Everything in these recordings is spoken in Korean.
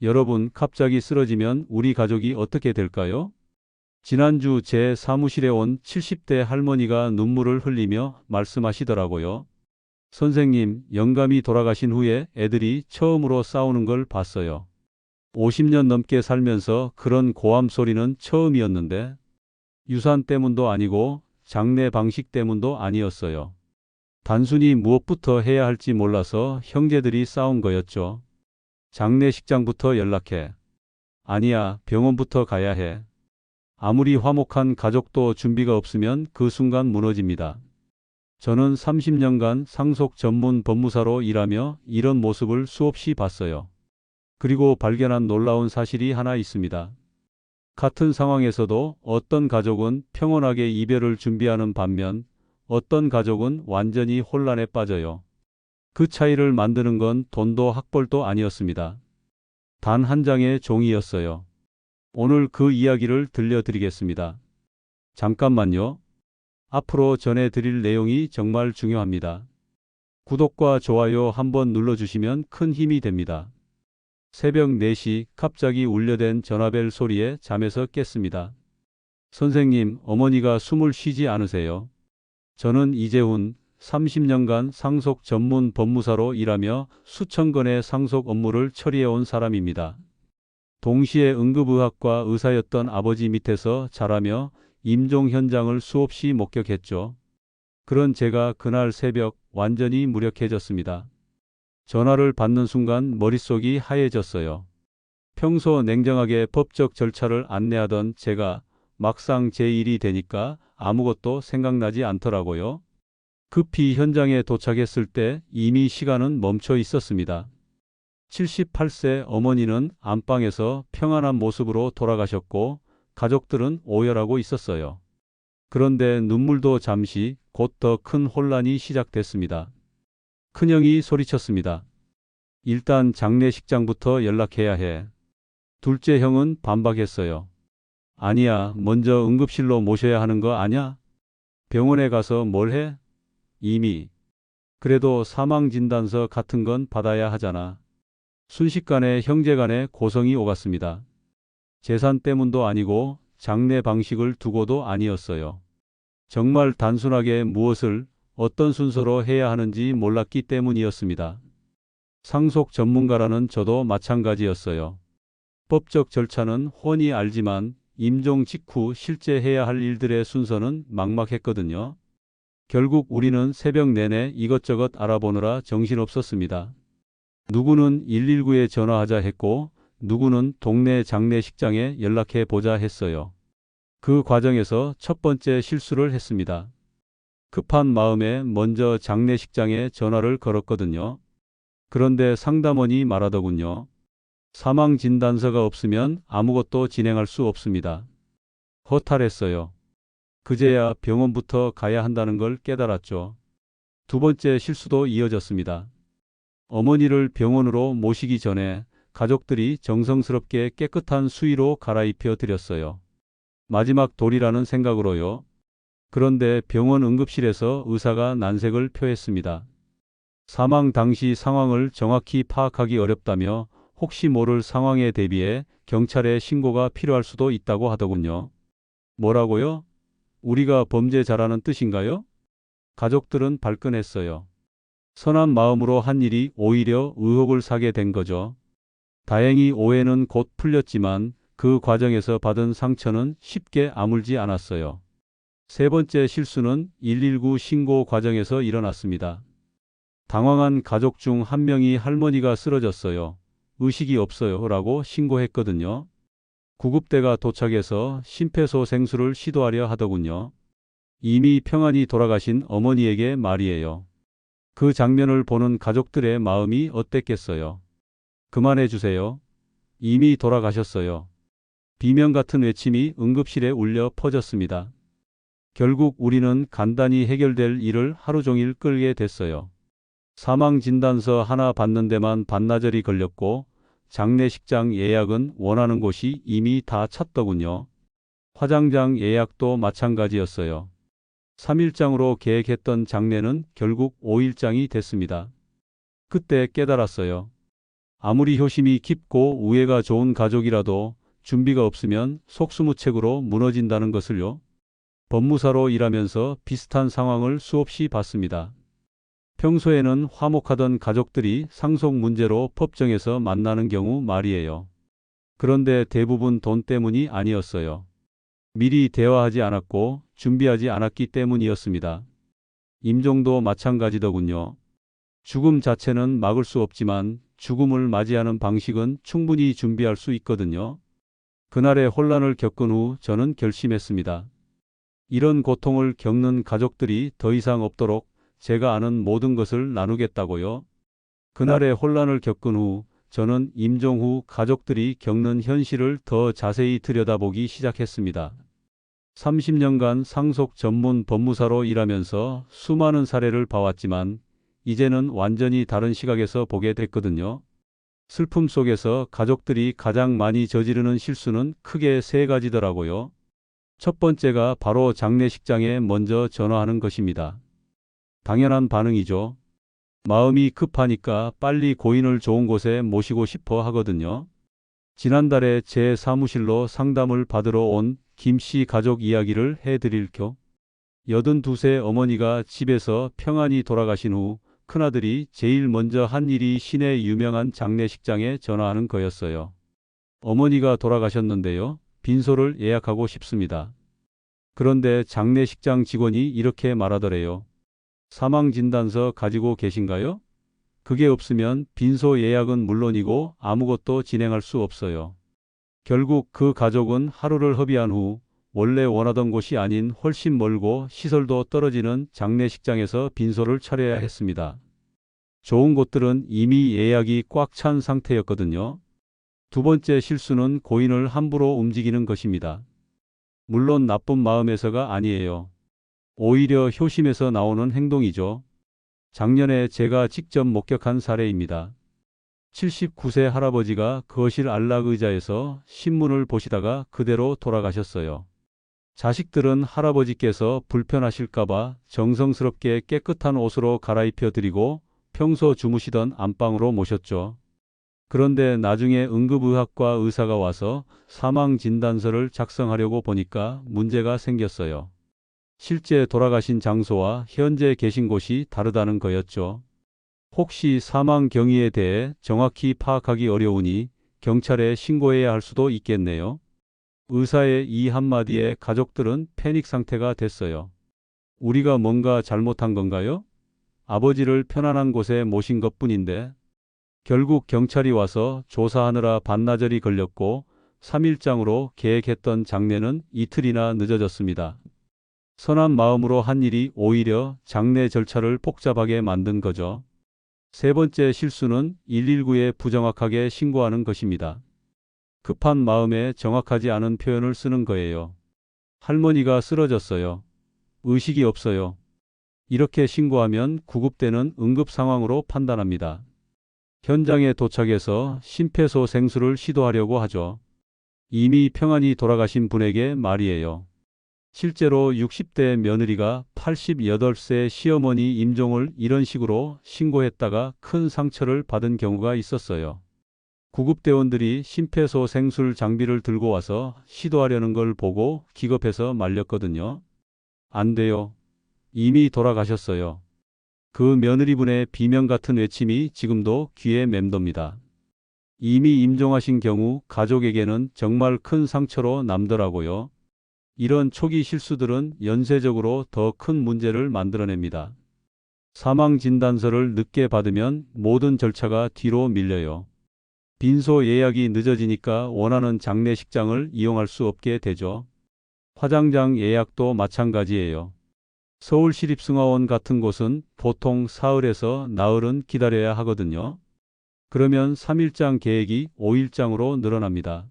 여러분, 갑자기 쓰러지면 우리 가족이 어떻게 될까요? 지난주 제 사무실에 온 70대 할머니가 눈물을 흘리며 말씀하시더라고요. 선생님, 영감이 돌아가신 후에 애들이 처음으로 싸우는 걸 봤어요. 50년 넘게 살면서 그런 고함 소리는 처음이었는데, 유산 때문도 아니고 장례 방식 때문도 아니었어요. 단순히 무엇부터 해야 할지 몰라서 형제들이 싸운 거였죠. 장례식장부터 연락해. 아니야, 병원부터 가야 해. 아무리 화목한 가족도 준비가 없으면 그 순간 무너집니다. 저는 30년간 상속 전문 법무사로 일하며 이런 모습을 수없이 봤어요. 그리고 발견한 놀라운 사실이 하나 있습니다. 같은 상황에서도 어떤 가족은 평온하게 이별을 준비하는 반면 어떤 가족은 완전히 혼란에 빠져요. 그 차이를 만드는 건 돈도 학벌도 아니었습니다. 단 한 장의 종이였어요. 오늘 그 이야기를 들려드리겠습니다. 잠깐만요. 앞으로 전해드릴 내용이 정말 중요합니다. 구독과 좋아요 한번 눌러주시면 큰 힘이 됩니다. 새벽 4시 갑자기 울려댄 전화벨 소리에 잠에서 깼습니다. 선생님, 어머니가 숨을 쉬지 않으세요. 저는 이재훈, 30년간 상속 전문 법무사로 일하며 수천 건의 상속 업무를 처리해온 사람입니다. 동시에 응급의학과 의사였던 아버지 밑에서 자라며 임종 현장을 수없이 목격했죠. 그런 제가 그날 새벽 완전히 무력해졌습니다. 전화를 받는 순간 머릿속이 하얘졌어요. 평소 냉정하게 법적 절차를 안내하던 제가 막상 제 일이 되니까 아무것도 생각나지 않더라고요. 급히 현장에 도착했을 때 이미 시간은 멈춰 있었습니다. 78세 어머니는 안방에서 평안한 모습으로 돌아가셨고 가족들은 오열하고 있었어요. 그런데 눈물도 잠시 곧 더 큰 혼란이 시작됐습니다. 큰형이 소리쳤습니다. 일단 장례식장부터 연락해야 해. 둘째 형은 반박했어요. 아니야, 먼저 응급실로 모셔야 하는 거 아냐? 병원에 가서 뭘 해? 이미. 그래도 사망진단서 같은 건 받아야 하잖아. 순식간에 형제 간에 고성이 오갔습니다. 재산 때문도 아니고 장례 방식을 두고도 아니었어요. 정말 단순하게 무엇을 어떤 순서로 해야 하는지 몰랐기 때문이었습니다. 상속 전문가라는 저도 마찬가지였어요. 법적 절차는 훤히 알지만 임종 직후 실제 해야 할 일들의 순서는 막막했거든요. 결국 우리는 새벽 내내 이것저것 알아보느라 정신없었습니다. 누구는 119에 전화하자 했고 누구는 동네 장례식장에 연락해 보자 했어요. 그 과정에서 첫 번째 실수를 했습니다. 급한 마음에 먼저 장례식장에 전화를 걸었거든요. 그런데 상담원이 말하더군요. 사망진단서가 없으면 아무것도 진행할 수 없습니다. 허탈했어요. 그제야 병원부터 가야 한다는 걸 깨달았죠. 두 번째 실수도 이어졌습니다. 어머니를 병원으로 모시기 전에 가족들이 정성스럽게 깨끗한 수의로 갈아입혀 드렸어요. 마지막 돌이라는 생각으로요. 그런데 병원 응급실에서 의사가 난색을 표했습니다. 사망 당시 상황을 정확히 파악하기 어렵다며 혹시 모를 상황에 대비해 경찰에 신고가 필요할 수도 있다고 하더군요. 뭐라고요? 우리가 범죄자라는 뜻인가요? 가족들은 발끈했어요. 선한 마음으로 한 일이 오히려 의혹을 사게 된 거죠. 다행히 오해는 곧 풀렸지만 그 과정에서 받은 상처는 쉽게 아물지 않았어요. 세 번째 실수는 119 신고 과정에서 일어났습니다. 당황한 가족 중 한 명이 할머니가 쓰러졌어요. 의식이 없어요 라고 신고했거든요. 구급대가 도착해서 심폐소생술을 시도하려 하더군요. 이미 평안히 돌아가신 어머니에게 말이에요. 그 장면을 보는 가족들의 마음이 어땠겠어요. 그만해 주세요. 이미 돌아가셨어요. 비명 같은 외침이 응급실에 울려 퍼졌습니다. 결국 우리는 간단히 해결될 일을 하루 종일 끌게 됐어요. 사망진단서 하나 받는 데만 반나절이 걸렸고 장례식장 예약은 원하는 곳이 이미 다 찼더군요. 화장장 예약도 마찬가지였어요. 3일장으로 계획했던 장례는 결국 5일장이 됐습니다. 그때 깨달았어요. 아무리 효심이 깊고 우애가 좋은 가족이라도 준비가 없으면 속수무책으로 무너진다는 것을요. 법무사로 일하면서 비슷한 상황을 수없이 봤습니다. 평소에는 화목하던 가족들이 상속 문제로 법정에서 만나는 경우 말이에요. 그런데 대부분 돈 때문이 아니었어요. 미리 대화하지 않았고 준비하지 않았기 때문이었습니다. 임종도 마찬가지더군요. 죽음 자체는 막을 수 없지만 죽음을 맞이하는 방식은 충분히 준비할 수 있거든요. 그날의 혼란을 겪은 후 저는 결심했습니다. 이런 고통을 겪는 가족들이 더 이상 없도록 제가 아는 모든 것을 나누겠다고요. 그날의 혼란을 겪은 후 저는 임종 후 가족들이 겪는 현실을 더 자세히 들여다보기 시작했습니다. 30년간 상속 전문 법무사로 일하면서 수많은 사례를 봐왔지만 이제는 완전히 다른 시각에서 보게 됐거든요. 슬픔 속에서 가족들이 가장 많이 저지르는 실수는 크게 세 가지더라고요. 첫 번째가 바로 장례식장에 먼저 전화하는 것입니다. 당연한 반응이죠. 마음이 급하니까 빨리 고인을 좋은 곳에 모시고 싶어 하거든요. 지난달에 제 사무실로 상담을 받으러 온 김 씨 가족 이야기를 해드릴 겨. 82세 어머니가 집에서 평안히 돌아가신 후 큰아들이 제일 먼저 한 일이 시내 유명한 장례식장에 전화하는 거였어요. 어머니가 돌아가셨는데요. 빈소를 예약하고 싶습니다. 그런데 장례식장 직원이 이렇게 말하더래요. 사망진단서 가지고 계신가요? 그게 없으면 빈소 예약은 물론이고 아무것도 진행할 수 없어요. 결국 그 가족은 하루를 허비한 후 원래 원하던 곳이 아닌 훨씬 멀고 시설도 떨어지는 장례식장에서 빈소를 차려야 했습니다. 좋은 곳들은 이미 예약이 꽉 찬 상태였거든요. 두 번째 실수는 고인을 함부로 움직이는 것입니다. 물론 나쁜 마음에서가 아니에요. 오히려 효심에서 나오는 행동이죠. 작년에 제가 직접 목격한 사례입니다. 79세 할아버지가 거실 안락 의자에서 신문을 보시다가 그대로 돌아가셨어요. 자식들은 할아버지께서 불편하실까봐 정성스럽게 깨끗한 옷으로 갈아입혀 드리고 평소 주무시던 안방으로 모셨죠. 그런데 나중에 응급의학과 의사가 와서 사망진단서를 작성하려고 보니까 문제가 생겼어요. 실제 돌아가신 장소와 현재 계신 곳이 다르다는 거였죠. 혹시 사망 경위에 대해 정확히 파악하기 어려우니 경찰에 신고해야 할 수도 있겠네요. 의사의 이 한마디에 가족들은 패닉 상태가 됐어요. 우리가 뭔가 잘못한 건가요? 아버지를 편안한 곳에 모신 것뿐인데. 결국 경찰이 와서 조사하느라 반나절이 걸렸고 3일장으로 계획했던 장례는 이틀이나 늦어졌습니다. 선한 마음으로 한 일이 오히려 장례 절차를 복잡하게 만든 거죠. 세 번째 실수는 119에 부정확하게 신고하는 것입니다. 급한 마음에 정확하지 않은 표현을 쓰는 거예요. 할머니가 쓰러졌어요. 의식이 없어요. 이렇게 신고하면 구급대는 응급 상황으로 판단합니다. 현장에 도착해서 심폐소생술을 시도하려고 하죠. 이미 평안히 돌아가신 분에게 말이에요. 실제로 60대 며느리가 88세 시어머니 임종을 이런 식으로 신고했다가 큰 상처를 받은 경우가 있었어요. 구급대원들이 심폐소생술 장비를 들고 와서 시도하려는 걸 보고 기겁해서 말렸거든요. 안 돼요. 이미 돌아가셨어요. 그 며느리분의 비명 같은 외침이 지금도 귀에 맴돕니다. 이미 임종하신 경우 가족에게는 정말 큰 상처로 남더라고요. 이런 초기 실수들은 연쇄적으로 더 큰 문제를 만들어냅니다. 사망진단서를 늦게 받으면 모든 절차가 뒤로 밀려요. 빈소 예약이 늦어지니까 원하는 장례식장을 이용할 수 없게 되죠. 화장장 예약도 마찬가지예요. 서울시립승하원 같은 곳은 보통 사흘에서 나흘은 기다려야 하거든요. 그러면 3일장 계획이 5일장으로 늘어납니다.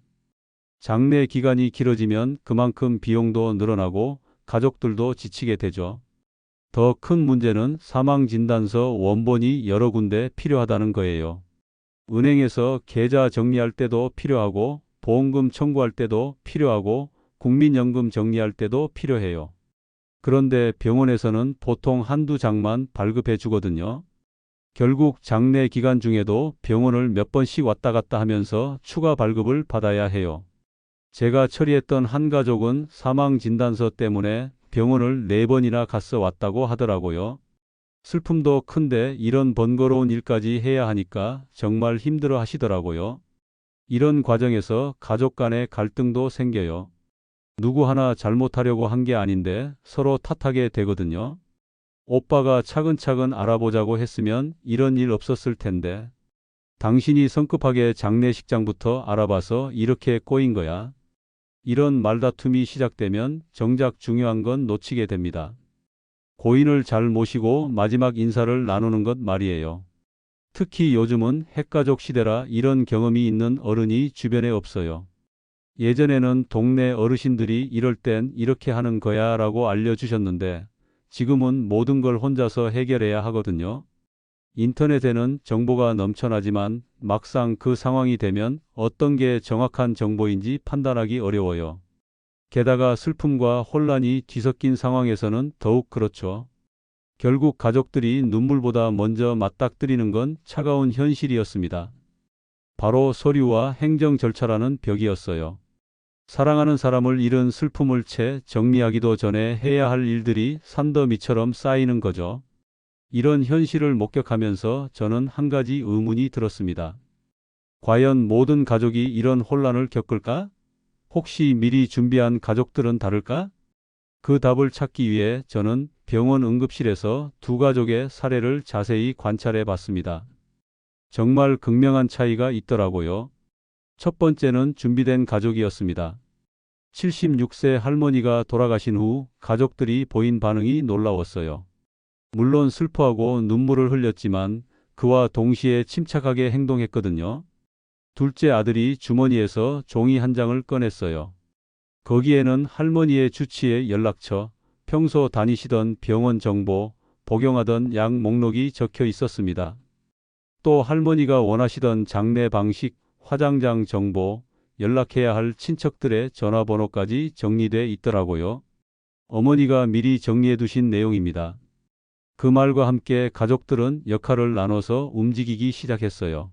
장례 기간이 길어지면 그만큼 비용도 늘어나고 가족들도 지치게 되죠. 더 큰 문제는 사망진단서 원본이 여러 군데 필요하다는 거예요. 은행에서 계좌 정리할 때도 필요하고 보험금 청구할 때도 필요하고 국민연금 정리할 때도 필요해요. 그런데 병원에서는 보통 한두 장만 발급해 주거든요. 결국 장례 기간 중에도 병원을 몇 번씩 왔다 갔다 하면서 추가 발급을 받아야 해요. 제가 처리했던 한 가족은 사망 진단서 때문에 병원을 4번이나 갔어 왔다고 하더라고요. 슬픔도 큰데 이런 번거로운 일까지 해야 하니까 정말 힘들어 하시더라고요. 이런 과정에서 가족 간의 갈등도 생겨요. 누구 하나 잘못하려고 한 게 아닌데 서로 탓하게 되거든요. 오빠가 차근차근 알아보자고 했으면 이런 일 없었을 텐데. 당신이 성급하게 장례식장부터 알아봐서 이렇게 꼬인 거야. 이런 말다툼이 시작되면 정작 중요한 건 놓치게 됩니다. 고인을 잘 모시고 마지막 인사를 나누는 것 말이에요. 특히 요즘은 핵가족 시대라 이런 경험이 있는 어른이 주변에 없어요. 예전에는 동네 어르신들이 이럴 땐 이렇게 하는 거야 라고 알려주셨는데 지금은 모든 걸 혼자서 해결해야 하거든요. 인터넷에는 정보가 넘쳐나지만 막상 그 상황이 되면 어떤 게 정확한 정보인지 판단하기 어려워요. 게다가 슬픔과 혼란이 뒤섞인 상황에서는 더욱 그렇죠. 결국 가족들이 눈물보다 먼저 맞닥뜨리는 건 차가운 현실이었습니다. 바로 서류와 행정 절차라는 벽이었어요. 사랑하는 사람을 잃은 슬픔을 채 정리하기도 전에 해야 할 일들이 산더미처럼 쌓이는 거죠. 이런 현실을 목격하면서 저는 한 가지 의문이 들었습니다. 과연 모든 가족이 이런 혼란을 겪을까? 혹시 미리 준비한 가족들은 다를까? 그 답을 찾기 위해 저는 병원 응급실에서 두 가족의 사례를 자세히 관찰해 봤습니다. 정말 극명한 차이가 있더라고요. 첫 번째는 준비된 가족이었습니다. 76세 할머니가 돌아가신 후 가족들이 보인 반응이 놀라웠어요. 물론 슬퍼하고 눈물을 흘렸지만 그와 동시에 침착하게 행동했거든요. 둘째 아들이 주머니에서 종이 한 장을 꺼냈어요. 거기에는 할머니의 주치의 연락처, 평소 다니시던 병원 정보, 복용하던 약 목록이 적혀 있었습니다. 또 할머니가 원하시던 장례 방식, 화장장 정보, 연락해야 할 친척들의 전화번호까지 정리돼 있더라고요. 어머니가 미리 정리해 두신 내용입니다. 그 말과 함께 가족들은 역할을 나눠서 움직이기 시작했어요.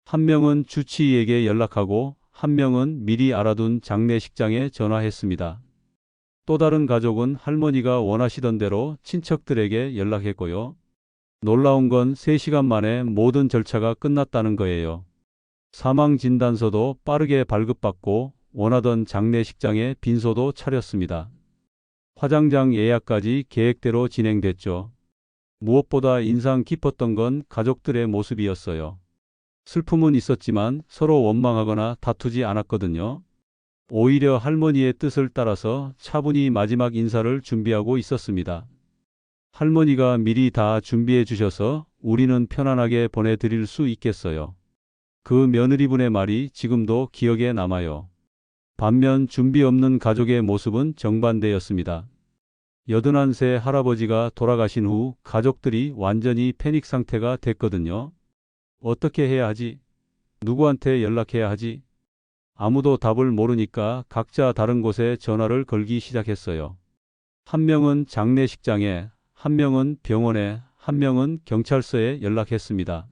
한 명은 주치의에게 연락하고 한 명은 미리 알아둔 장례식장에 전화했습니다. 또 다른 가족은 할머니가 원하시던 대로 친척들에게 연락했고요. 놀라운 건 3시간 만에 모든 절차가 끝났다는 거예요. 사망 진단서도 빠르게 발급받고 원하던 장례식장에 빈소도 차렸습니다. 화장장 예약까지 계획대로 진행됐죠. 무엇보다 인상 깊었던 건 가족들의 모습이었어요. 슬픔은 있었지만 서로 원망하거나 다투지 않았거든요. 오히려 할머니의 뜻을 따라서 차분히 마지막 인사를 준비하고 있었습니다. 할머니가 미리 다 준비해 주셔서 우리는 편안하게 보내드릴 수 있겠어요. 그 며느리분의 말이 지금도 기억에 남아요. 반면 준비 없는 가족의 모습은 정반대였습니다. 81세 할아버지가 돌아가신 후 가족들이 완전히 패닉 상태가 됐거든요. 어떻게 해야 하지? 누구한테 연락해야 하지? 아무도 답을 모르니까 각자 다른 곳에 전화를 걸기 시작했어요. 한 명은 장례식장에, 한 명은 병원에, 한 명은 경찰서에 연락했습니다.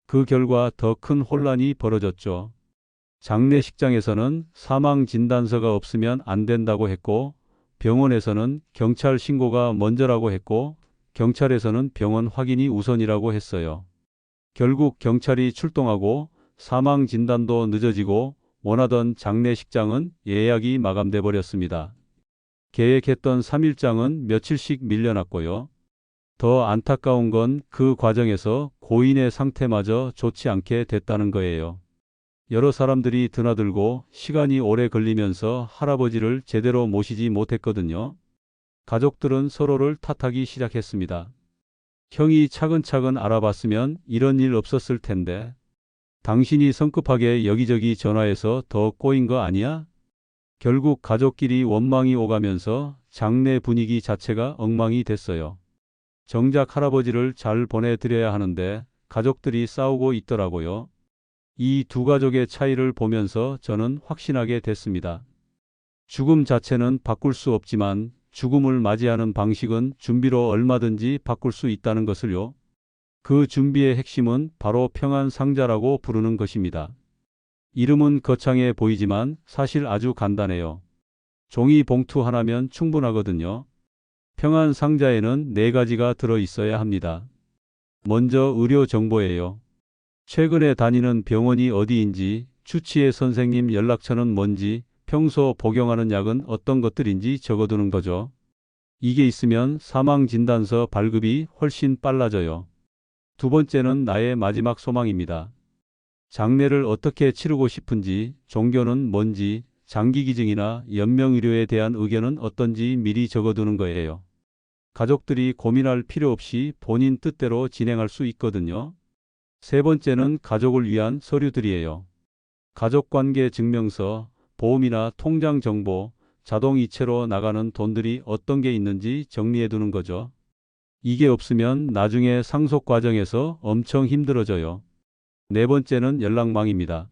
그 결과 더 큰 혼란이 벌어졌죠. 장례식장에서는 사망 진단서가 없으면 안 된다고 했고, 병원에서는 경찰 신고가 먼저라고 했고, 경찰에서는 병원 확인이 우선이라고 했어요. 결국 경찰이 출동하고 사망 진단도 늦어지고 원하던 장례식장은 예약이 마감돼 버렸습니다. 계획했던 3일장은 며칠씩 밀려났고요. 더 안타까운 건 그 과정에서 고인의 상태마저 좋지 않게 됐다는 거예요. 여러 사람들이 드나들고 시간이 오래 걸리면서 할아버지를 제대로 모시지 못했거든요. 가족들은 서로를 탓하기 시작했습니다. 형이 차근차근 알아봤으면 이런 일 없었을 텐데. 당신이 성급하게 여기저기 전화해서 더 꼬인 거 아니야? 결국 가족끼리 원망이 오가면서 장례 분위기 자체가 엉망이 됐어요. 정작 할아버지를 잘 보내드려야 하는데 가족들이 싸우고 있더라고요. 이 두 가족의 차이를 보면서 저는 확신하게 됐습니다. 죽음 자체는 바꿀 수 없지만 죽음을 맞이하는 방식은 준비로 얼마든지 바꿀 수 있다는 것을요. 그 준비의 핵심은 바로 평안 상자라고 부르는 것입니다. 이름은 거창해 보이지만 사실 아주 간단해요. 종이 봉투 하나면 충분하거든요. 평안 상자에는 4가지가 들어 있어야 합니다. 먼저 의료 정보예요. 최근에 다니는 병원이 어디인지, 주치의 선생님 연락처는 뭔지, 평소 복용하는 약은 어떤 것들인지 적어두는 거죠. 이게 있으면 사망진단서 발급이 훨씬 빨라져요. 두 번째는 나의 마지막 소망입니다. 장례를 어떻게 치르고 싶은지, 종교는 뭔지, 장기기증이나 연명의료에 대한 의견은 어떤지 미리 적어두는 거예요. 가족들이 고민할 필요 없이 본인 뜻대로 진행할 수 있거든요. 세 번째는 가족을 위한 서류들이에요. 가족관계 증명서, 보험이나 통장 정보, 자동이체로 나가는 돈들이 어떤 게 있는지 정리해 두는 거죠. 이게 없으면 나중에 상속 과정에서 엄청 힘들어져요. 네 번째는 연락망입니다.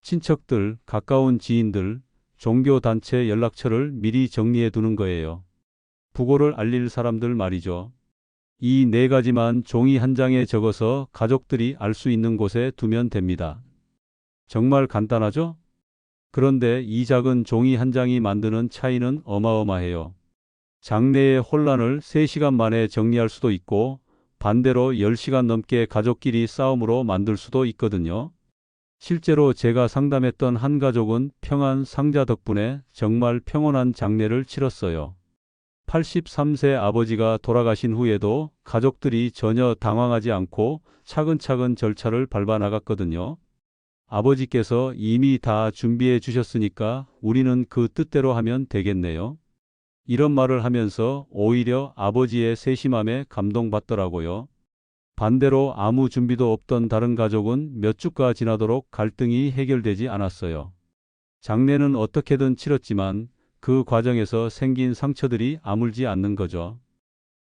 친척들, 가까운 지인들, 종교단체 연락처를 미리 정리해 두는 거예요. 부고를 알릴 사람들 말이죠. 이 4가지만 종이 한 장에 적어서 가족들이 알 수 있는 곳에 두면 됩니다. 정말 간단하죠? 그런데 이 작은 종이 한 장이 만드는 차이는 어마어마해요. 장래의 혼란을 3시간 만에 정리할 수도 있고 반대로 10시간 넘게 가족끼리 싸움으로 만들 수도 있거든요. 실제로 제가 상담했던 한 가족은 평안 상자 덕분에 정말 평온한 장례를 치렀어요. 83세 아버지가 돌아가신 후에도 가족들이 전혀 당황하지 않고 차근차근 절차를 밟아 나갔거든요. 아버지께서 이미 다 준비해 주셨으니까 우리는 그 뜻대로 하면 되겠네요. 이런 말을 하면서 오히려 아버지의 세심함에 감동받더라고요. 반대로 아무 준비도 없던 다른 가족은 몇 주가 지나도록 갈등이 해결되지 않았어요. 장례는 어떻게든 치렀지만 그 과정에서 생긴 상처들이 아물지 않는 거죠.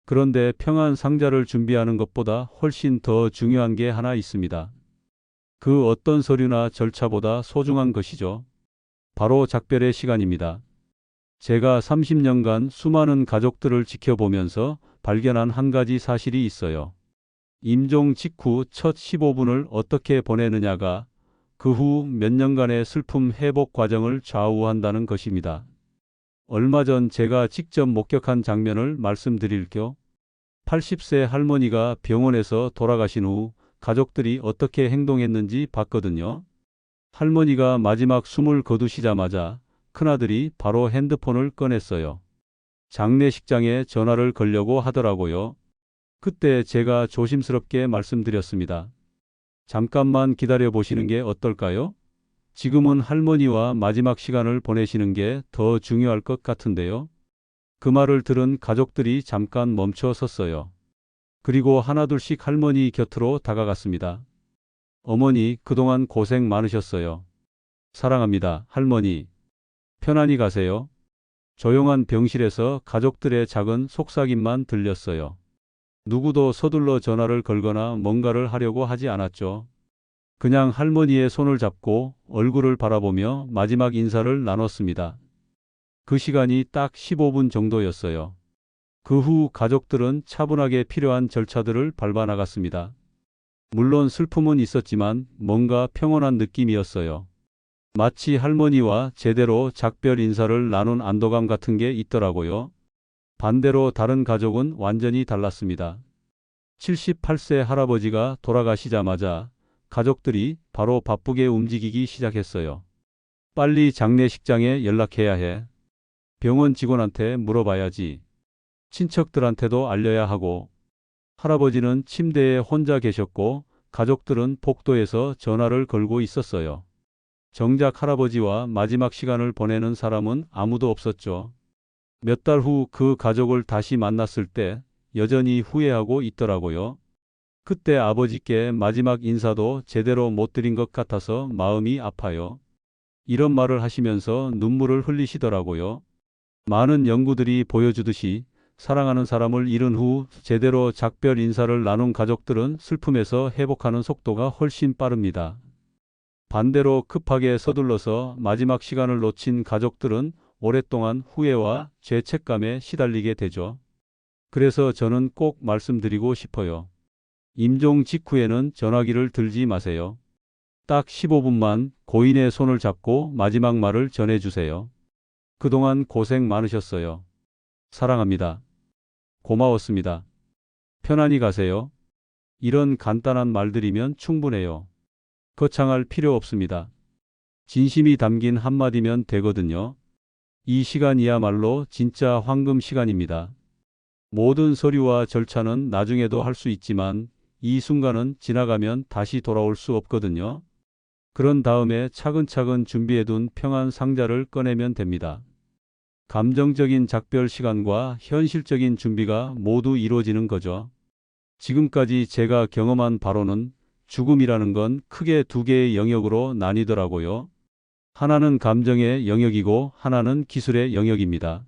그런데 평안 상자를 준비하는 것보다 훨씬 더 중요한 게 하나 있습니다. 그 어떤 서류나 절차보다 소중한 것이죠. 바로 작별의 시간입니다. 제가 30년간 수많은 가족들을 지켜보면서 발견한 한 가지 사실이 있어요. 임종 직후 첫 15분을 어떻게 보내느냐가 그 후 몇 년간의 슬픔 회복 과정을 좌우한다는 것입니다. 얼마 전 제가 직접 목격한 장면을 말씀드릴게요. 80세 할머니가 병원에서 돌아가신 후 가족들이 어떻게 행동했는지 봤거든요. 할머니가 마지막 숨을 거두시자마자 큰아들이 바로 핸드폰을 꺼냈어요. 장례식장에 전화를 걸려고 하더라고요. 그때 제가 조심스럽게 말씀드렸습니다. 잠깐만 기다려 보시는 게 어떨까요? 지금은 할머니와 마지막 시간을 보내시는 게 더 중요할 것 같은데요. 그 말을 들은 가족들이 잠깐 멈춰 섰어요. 그리고 하나둘씩 할머니 곁으로 다가갔습니다. 어머니, 그동안 고생 많으셨어요. 사랑합니다, 할머니. 편안히 가세요. 조용한 병실에서 가족들의 작은 속삭임만 들렸어요. 누구도 서둘러 전화를 걸거나 뭔가를 하려고 하지 않았죠. 그냥 할머니의 손을 잡고 얼굴을 바라보며 마지막 인사를 나눴습니다. 그 시간이 딱 15분 정도였어요. 그 후 가족들은 차분하게 필요한 절차들을 밟아 나갔습니다. 물론 슬픔은 있었지만 뭔가 평온한 느낌이었어요. 마치 할머니와 제대로 작별 인사를 나눈 안도감 같은 게 있더라고요. 반대로 다른 가족은 완전히 달랐습니다. 78세 할아버지가 돌아가시자마자 가족들이 바로 바쁘게 움직이기 시작했어요. 빨리 장례식장에 연락해야 해. 병원 직원한테 물어봐야지. 친척들한테도 알려야 하고. 할아버지는 침대에 혼자 계셨고 가족들은 복도에서 전화를 걸고 있었어요. 정작 할아버지와 마지막 시간을 보내는 사람은 아무도 없었죠. 몇 달 후 그 가족을 다시 만났을 때 여전히 후회하고 있더라고요. 그때 아버지께 마지막 인사도 제대로 못 드린 것 같아서 마음이 아파요. 이런 말을 하시면서 눈물을 흘리시더라고요. 많은 연구들이 보여주듯이 사랑하는 사람을 잃은 후 제대로 작별 인사를 나눈 가족들은 슬픔에서 회복하는 속도가 훨씬 빠릅니다. 반대로 급하게 서둘러서 마지막 시간을 놓친 가족들은 오랫동안 후회와 죄책감에 시달리게 되죠. 그래서 저는 꼭 말씀드리고 싶어요. 임종 직후에는 전화기를 들지 마세요. 딱 15분만 고인의 손을 잡고 마지막 말을 전해주세요. 그동안 고생 많으셨어요. 사랑합니다. 고마웠습니다. 편안히 가세요. 이런 간단한 말들이면 충분해요. 거창할 필요 없습니다. 진심이 담긴 한마디면 되거든요. 이 시간이야말로 진짜 황금 시간입니다. 모든 서류와 절차는 나중에도 할 수 있지만 이 순간은 지나가면 다시 돌아올 수 없거든요. 그런 다음에 차근차근 준비해둔 평안 상자를 꺼내면 됩니다. 감정적인 작별 시간과 현실적인 준비가 모두 이루어지는 거죠. 지금까지 제가 경험한 바로는 죽음이라는 건 크게 두 개의 영역으로 나뉘더라고요. 하나는 감정의 영역이고 하나는 기술의 영역입니다.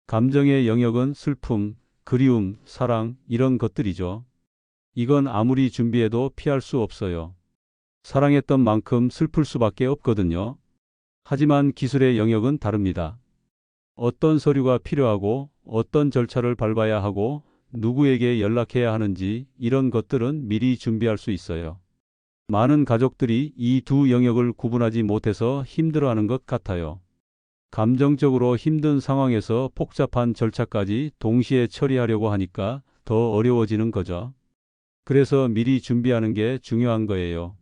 감정의 영역은 슬픔, 그리움, 사랑 이런 것들이죠. 이건 아무리 준비해도 피할 수 없어요. 사랑했던 만큼 슬플 수밖에 없거든요. 하지만 기술의 영역은 다릅니다. 어떤 서류가 필요하고 어떤 절차를 밟아야 하고 누구에게 연락해야 하는지 이런 것들은 미리 준비할 수 있어요. 많은 가족들이 이 두 영역을 구분하지 못해서 힘들어하는 것 같아요. 감정적으로 힘든 상황에서 복잡한 절차까지 동시에 처리하려고 하니까 더 어려워지는 거죠. 그래서 미리 준비하는 게 중요한 거예요.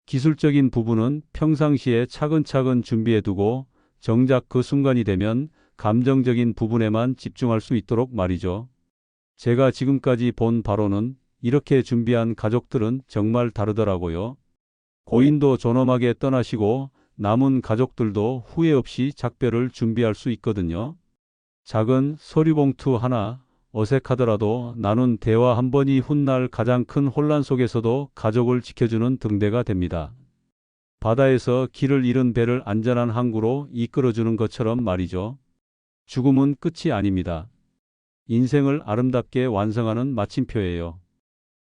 기술적인 부분은 평상시에 차근차근 준비해두고 정작 그 순간이 되면 감정적인 부분에만 집중할 수 있도록 말이죠. 제가 지금까지 본 바로는 이렇게 준비한 가족들은 정말 다르더라고요. 고인도 존엄하게 떠나시고 남은 가족들도 후회 없이 작별을 준비할 수 있거든요. 작은 서류봉투 하나, 어색하더라도 나눈 대화 한 번이 훗날 가장 큰 혼란 속에서도 가족을 지켜주는 등대가 됩니다. 바다에서 길을 잃은 배를 안전한 항구로 이끌어주는 것처럼 말이죠. 죽음은 끝이 아닙니다. 인생을 아름답게 완성하는 마침표예요.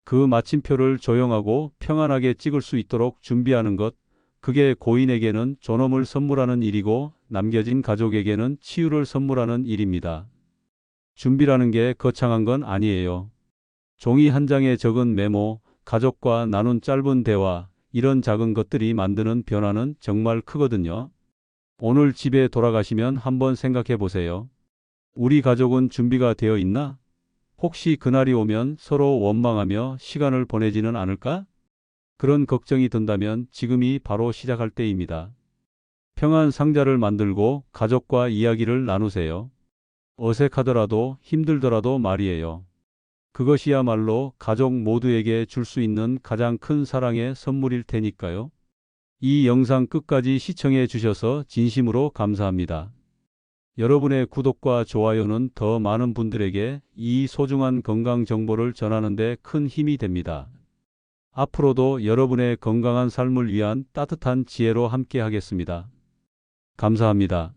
그 마침표를 조용하고 평안하게 찍을 수 있도록 준비하는 것, 그게 고인에게는 존엄을 선물하는 일이고 남겨진 가족에게는 치유를 선물하는 일입니다. 준비라는 게 거창한 건 아니에요. 종이 한 장에 적은 메모, 가족과 나눈 짧은 대화, 이런 작은 것들이 만드는 변화는 정말 크거든요. 오늘 집에 돌아가시면 한번 생각해 보세요. 우리 가족은 준비가 되어 있나? 혹시 그날이 오면 서로 원망하며 시간을 보내지는 않을까? 그런 걱정이 든다면 지금이 바로 시작할 때입니다. 평안 상자를 만들고 가족과 이야기를 나누세요. 어색하더라도 힘들더라도 말이에요. 그것이야말로 가족 모두에게 줄 수 있는 가장 큰 사랑의 선물일 테니까요. 이 영상 끝까지 시청해 주셔서 진심으로 감사합니다. 여러분의 구독과 좋아요는 더 많은 분들에게 이 소중한 건강 정보를 전하는 데 큰 힘이 됩니다. 앞으로도 여러분의 건강한 삶을 위한 따뜻한 지혜로 함께 하겠습니다. 감사합니다.